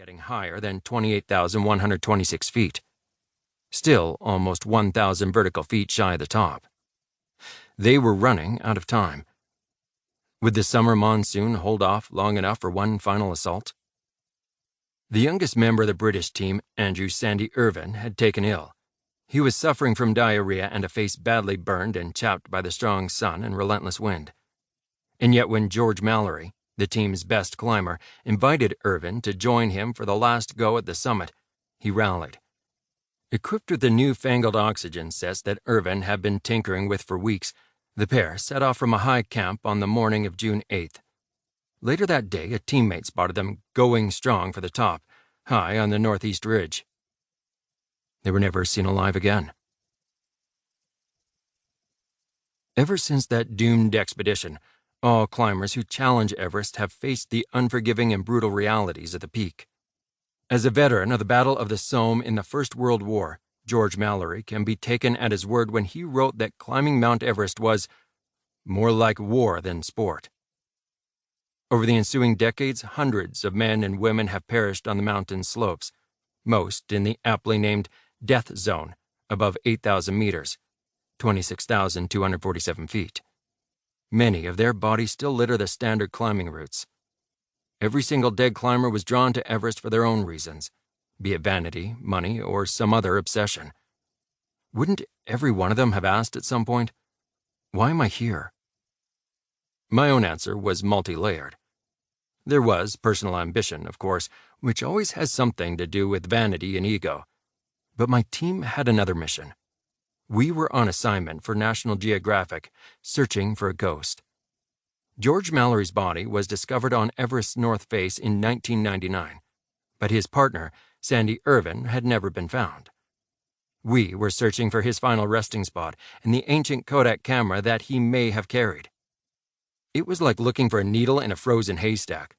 getting higher than 28,126 feet. Still almost 1,000 vertical feet shy of the top. They were running out of time. Would the summer monsoon hold off long enough for one final assault? The youngest member of the British team, Andrew "Sandy" Irvine, had taken ill. He was suffering from diarrhea and a face badly burned and chapped by the strong sun and relentless wind. And yet when George Mallory, the team's best climber, invited Irvine to join him for the last go at the summit, he rallied. Equipped with the newfangled oxygen sets that Irvine had been tinkering with for weeks, the pair set off from a high camp on the morning of June 8th. Later that day, a teammate spotted them going strong for the top, high on the northeast ridge. They were never seen alive again. Ever since that doomed expedition, all climbers who challenge Everest have faced the unforgiving and brutal realities of the peak. As a veteran of the Battle of the Somme in the First World War, George Mallory can be taken at his word when he wrote that climbing Mount Everest was more like war than sport. Over the ensuing decades, hundreds of men and women have perished on the mountain slopes, most in the aptly named Death Zone above 8,000 meters, 26,247 feet. Many of their bodies still litter the standard climbing routes. Every single dead climber was drawn to Everest for their own reasons, be it vanity, money, or some other obsession. Wouldn't every one of them have asked at some point, "Why am I here?" My own answer was multi-layered. There was personal ambition, of course, which always has something to do with vanity and ego. But my team had another mission. We were on assignment for National Geographic, searching for a ghost. George Mallory's body was discovered on Everest's north face in 1999, but his partner, Sandy Irvine, had never been found. We were searching for his final resting spot and the ancient Kodak camera that he may have carried. It was like looking for a needle in a frozen haystack.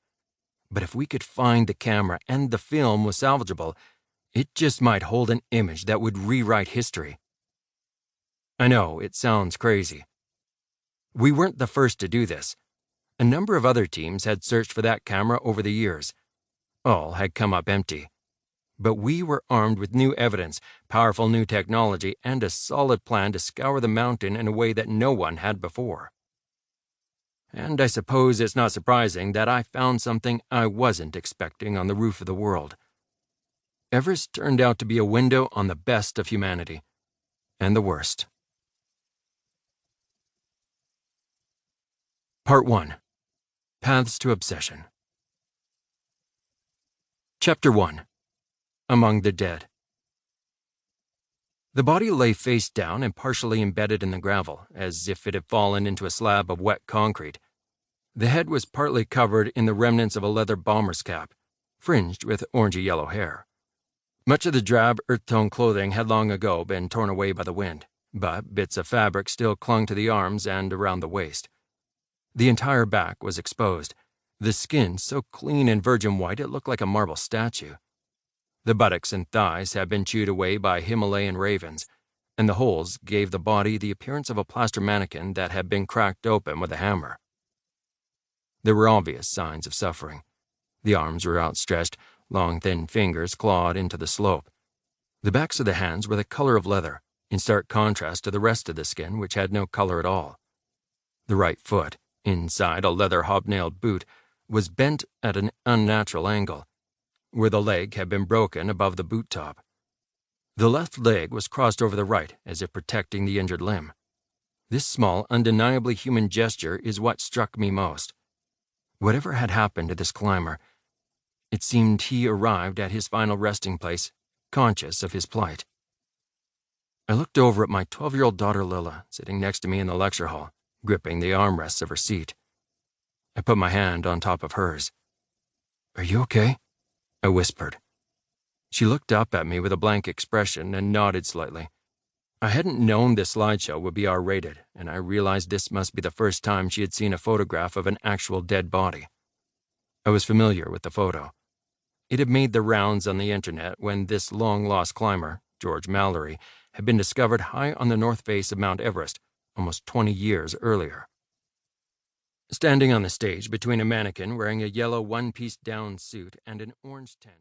But if we could find the camera and the film was salvageable, it just might hold an image that would rewrite history. I know, it sounds crazy. We weren't the first to do this. A number of other teams had searched for that camera over the years. All had come up empty. But we were armed with new evidence, powerful new technology, and a solid plan to scour the mountain in a way that no one had before. And I suppose it's not surprising that I found something I wasn't expecting on the roof of the world. Everest turned out to be a window on the best of humanity, and the worst. Part 1. Paths to Obsession. Chapter 1. Among the Dead. The body lay face down and partially embedded in the gravel, as if it had fallen into a slab of wet concrete. The head was partly covered in the remnants of a leather bomber's cap, fringed with orangey-yellow hair. Much of the drab, earth-tone clothing had long ago been torn away by the wind, but bits of fabric still clung to the arms and around the waist. The entire back was exposed, the skin so clean and virgin white it looked like a marble statue. The buttocks and thighs had been chewed away by Himalayan ravens, and the holes gave the body the appearance of a plaster mannequin that had been cracked open with a hammer. There were obvious signs of suffering. The arms were outstretched, long thin fingers clawed into the slope. The backs of the hands were the color of leather, in stark contrast to the rest of the skin, which had no color at all. The right foot, inside a leather hobnailed boot, was bent at an unnatural angle, where the leg had been broken above the boot top. The left leg was crossed over the right, as if protecting the injured limb. This small, undeniably human gesture is what struck me most. Whatever had happened to this climber, it seemed he arrived at his final resting place, conscious of his plight. I looked over at my 12-year-old daughter Lilla, sitting next to me in the lecture hall, gripping the armrests of her seat. I put my hand on top of hers. "Are you okay?" I whispered. She looked up at me with a blank expression and nodded slightly. I hadn't known this slideshow would be R-rated, and I realized this must be the first time she had seen a photograph of an actual dead body. I was familiar with the photo. It had made the rounds on the internet when this long-lost climber, George Mallory, had been discovered high on the north face of Mount Everest almost 20 years earlier. Standing on the stage between a mannequin wearing a yellow one-piece down suit and an orange tent,